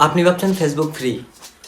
আপনি ভাবছেন Facebook free,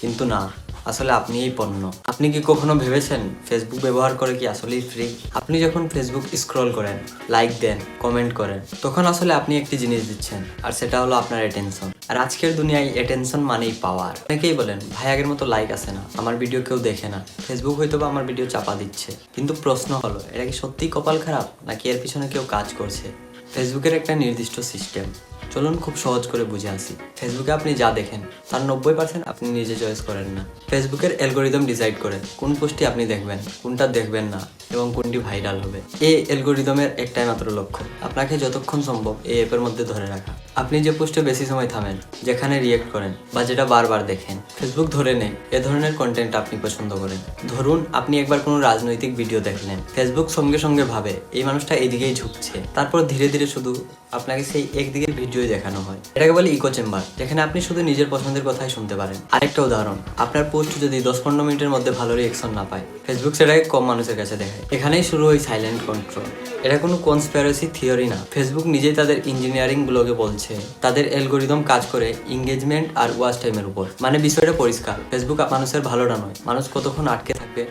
কিন্তু না, আসলে আপনি এই পণ্য। আপনি কি কখনো ভেবেছেন ফেসবুক ব্যবহার করে কি আসলেই ফ্রি? আপনি যখন ফেসবুক স্ক্রল করেন, লাইক দেন, কমেন্ট করেন, তখন আসলে আপনি একটি জিনিস দিচ্ছেন, আর সেটা হলো আপনার অ্যাটেনশন। আর আজকের দুনিয়ায় অ্যাটেনশন মানেই পাওয়ার। অনেকেই বলেন ভাই আগের মতো লাইক আসে না, আমার ভিডিও কেউ দেখে না, ফেসবুক হয়তো বা আমার ভিডিও চাপা দিচ্ছে। কিন্তু প্রশ্ন হলো, এটা কি সত্যিই কপাল খারাপ, নাকি এর পিছনে কেউ কাজ করছে? ফেসবুকের একটা নির্দিষ্ট সিস্টেম, চলুন খুব সহজ করে বুঝে আসি। ফেসবুকে আপনি যা দেখেন তার 90% আপনি নিজে চয়েস করেন না। ফেসবুকের অ্যালগোরিদম ডিসাইড করে কোন পোস্টটি আপনি দেখবেন, কোনটা দেখবেন না, এবং কোনটি ভাইরাল হবে। এই অ্যালগোরিদমের একটাই মাত্র লক্ষ্য, আপনাকে যতক্ষণ সম্ভব এই অ্যাপের মধ্যে ধরে রাখা। আপনি যে পোস্টে বেশি সময় থামেন, যেখানে রিয়েক্ট করেন, বা যেটা বারবার দেখেন, ফেসবুক ধরে নেয় এ ধরনের কন্টেন্ট আপনি পছন্দ করেন। ধরুন আপনি একবার কোনো রাজনৈতিক ভিডিও দেখলেন, ফেসবুক সঙ্গে সঙ্গে ভাবে এই মানুষটা এদিকেই ঝুঁকছে, তারপর ধীরে ধীরে শুধু আপনাকে সেই একদিকের ভিডিওই দেখানো হয়। এটাকে বলে ইকো চেম্বার, যেখানে আপনি শুধু নিজের পছন্দের কথাই শুনতে পারেন। আরেকটা উদাহরণ, আপনার পোস্ট যদি 10-15 মিনিটের মধ্যে ভালো রিয়েকশন না পায়, ফেসবুক সেটাকে কম মানুষের কাছে দেখায়। এখানেই শুরু হয় সাইলেন্ট কন্ট্রোল। এটা কোনো কনস্পিরেসি থিওরি না, ফেসবুক নিজেই তাদের ইঞ্জিনিয়ারিং ব্লগে বলছে তাদের অ্যালগোরিদম কাজ করে এঙ্গেজমেন্ট আর ওয়াচ টাইমের উপর। মানে বিষয়টা পরিষ্কার, ফেসবুক মানুষের ভালোটা নয়, মানুষ কতক্ষণ আটকে থাকবে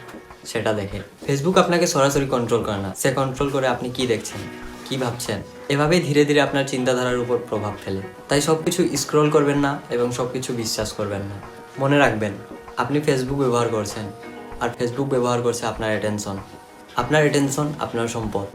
সেটা দেখে। ফেসবুক আপনাকে সরাসরি কন্ট্রোল করে না, সে কন্ট্রোল করে আপনি কি দেখছেন, কি ভাবছেন। এভাবেই ধীরে ধীরে আপনার চিন্তাধারার উপর প্রভাব ফেলে। তাই সব কিছু স্ক্রল করবেন না এবং সব কিছু বিশ্বাস করবেন না। মনে রাখবেন, আপনি ফেসবুক ব্যবহার করছেন, আর ফেসবুক ব্যবহার করছে আপনার অ্যাটেনশন। আপনার অ্যাটেনশন আপনার সম্পদ।